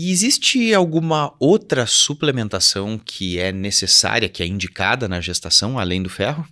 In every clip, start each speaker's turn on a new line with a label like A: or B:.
A: E existe alguma outra suplementação que é necessária, que é indicada na gestação, além do ferro?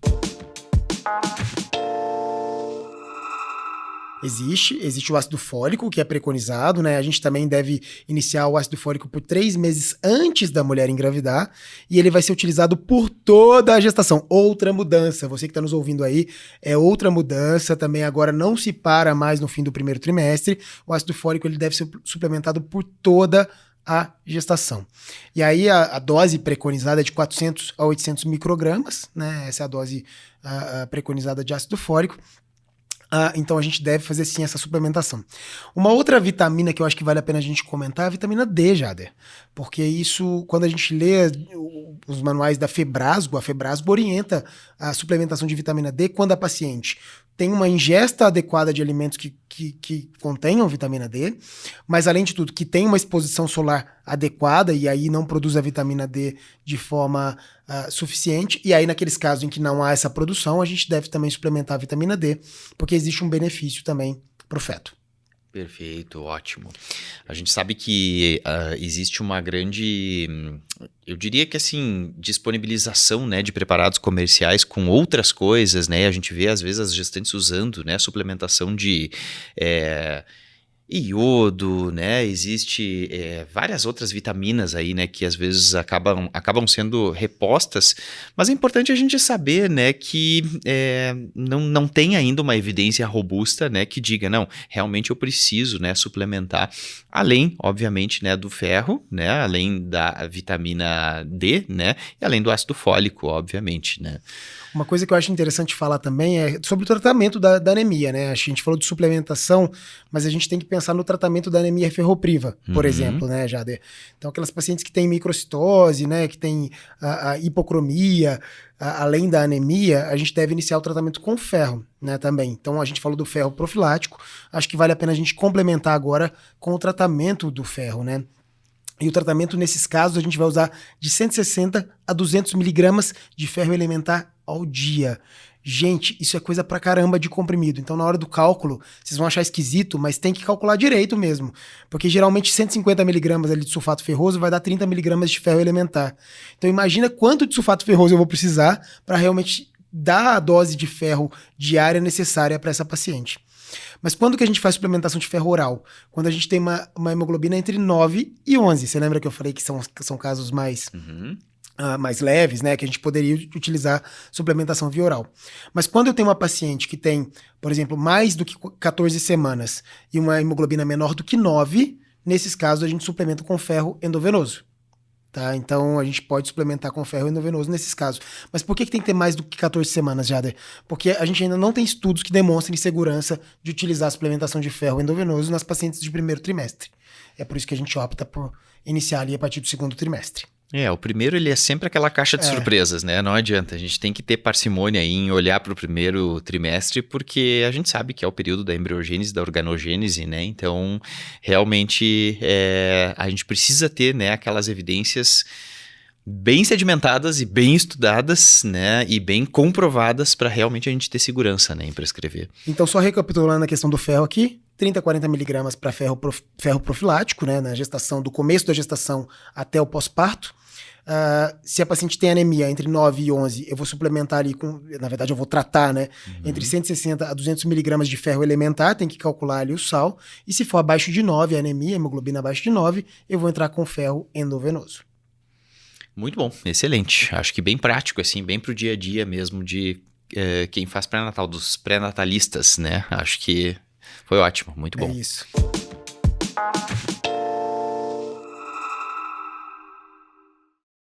B: Existe o ácido fólico, que é preconizado, né? A gente também deve iniciar o ácido fólico por 3 meses antes da mulher engravidar, e ele vai ser utilizado por toda a gestação. Outra mudança, você que está nos ouvindo aí, é outra mudança, também agora não se para mais no fim do primeiro trimestre, o ácido fólico ele deve ser suplementado por toda a gestação. E aí a dose preconizada é de 400 a 800 microgramas, né? Essa é a dose preconizada de ácido fólico. Então a gente deve fazer sim essa suplementação. Uma outra vitamina que eu acho que vale a pena a gente comentar é a vitamina D, Jader. Porque isso, quando a gente lê os manuais da Febrasgo, a Febrasgo orienta a suplementação de vitamina D quando a paciente tem uma ingesta adequada de alimentos que contenham vitamina D, mas além de tudo, que tem uma exposição solar adequada e aí não produz a vitamina D de forma suficiente, e aí naqueles casos em que não há essa produção, a gente deve também suplementar a vitamina D, porque existe um benefício também para o feto.
A: Perfeito, ótimo. A gente sabe que existe uma grande, eu diria que assim, disponibilização, né, de preparados comerciais com outras coisas, né? A gente vê às vezes as gestantes usando, né, suplementação de iodo, né? Existe várias outras vitaminas aí, né? Que às vezes acabam sendo repostas, mas é importante a gente saber, né? Que não tem ainda uma evidência robusta, né? Que diga, não, realmente eu preciso, né? Suplementar, além, obviamente, né? Do ferro, né? Além da vitamina D, né? E além do ácido fólico, obviamente, né?
B: Uma coisa que eu acho interessante falar também é sobre o tratamento da anemia, né? A gente falou de suplementação, mas a gente tem que pensar no tratamento da anemia ferropriva, por exemplo, né, Jader? Então, aquelas pacientes que têm microcitose, né, que têm a hipocromia, além da anemia, a gente deve iniciar o tratamento com ferro, né, também. Então, a gente falou do ferro profilático, acho que vale a pena a gente complementar agora com o tratamento do ferro, né? E o tratamento, nesses casos, a gente vai usar de 160 a 200 miligramas de ferro elementar ao dia. Gente, isso é coisa pra caramba de comprimido. Então, na hora do cálculo, vocês vão achar esquisito, mas tem que calcular direito mesmo. Porque, geralmente, 150 miligramas ali de sulfato ferroso vai dar 30 miligramas de ferro elementar. Então, imagina quanto de sulfato ferroso eu vou precisar para realmente dar a dose de ferro diária necessária para essa paciente. Mas quando que a gente faz suplementação de ferro oral? Quando a gente tem uma hemoglobina entre 9 e 11. Você lembra que eu falei que são casos mais leves, né? Que a gente poderia utilizar suplementação via oral. Mas quando eu tenho uma paciente que tem, por exemplo, mais do que 14 semanas e uma hemoglobina menor do que 9, nesses casos a gente suplementa com ferro endovenoso. Tá? Então a gente pode suplementar com ferro endovenoso nesses casos. Mas por que tem que ter mais do que 14 semanas, Jader? Porque a gente ainda não tem estudos que demonstrem segurança de utilizar a suplementação de ferro endovenoso nas pacientes de primeiro trimestre. É por isso que a gente opta por iniciar ali a partir do segundo trimestre.
A: O primeiro ele é sempre aquela caixa de surpresas, né? Não adianta, a gente tem que ter parcimônia aí em olhar para o primeiro trimestre, porque a gente sabe que é o período da embriogênese, da organogênese, né? Então, realmente, a gente precisa ter, né, aquelas evidências bem sedimentadas e bem estudadas, né, e bem comprovadas para realmente a gente ter segurança, né, em prescrever.
B: Então, só recapitulando a questão do ferro aqui, 30 a 40 miligramas para ferro profilático, né, na gestação, do começo da gestação até o pós-parto. Se a paciente tem anemia entre 9 e 11, eu vou suplementar ali na verdade eu vou tratar, né, entre 160 a 200 miligramas de ferro elementar, tem que calcular ali o sal, e se for abaixo de 9, a anemia, hemoglobina abaixo de 9, eu vou entrar com ferro endovenoso.
A: Muito bom, excelente. Acho que bem prático, assim, bem pro dia a dia mesmo de quem faz pré-natal, dos pré-natalistas, né? Acho que foi ótimo, muito bom.
B: É isso.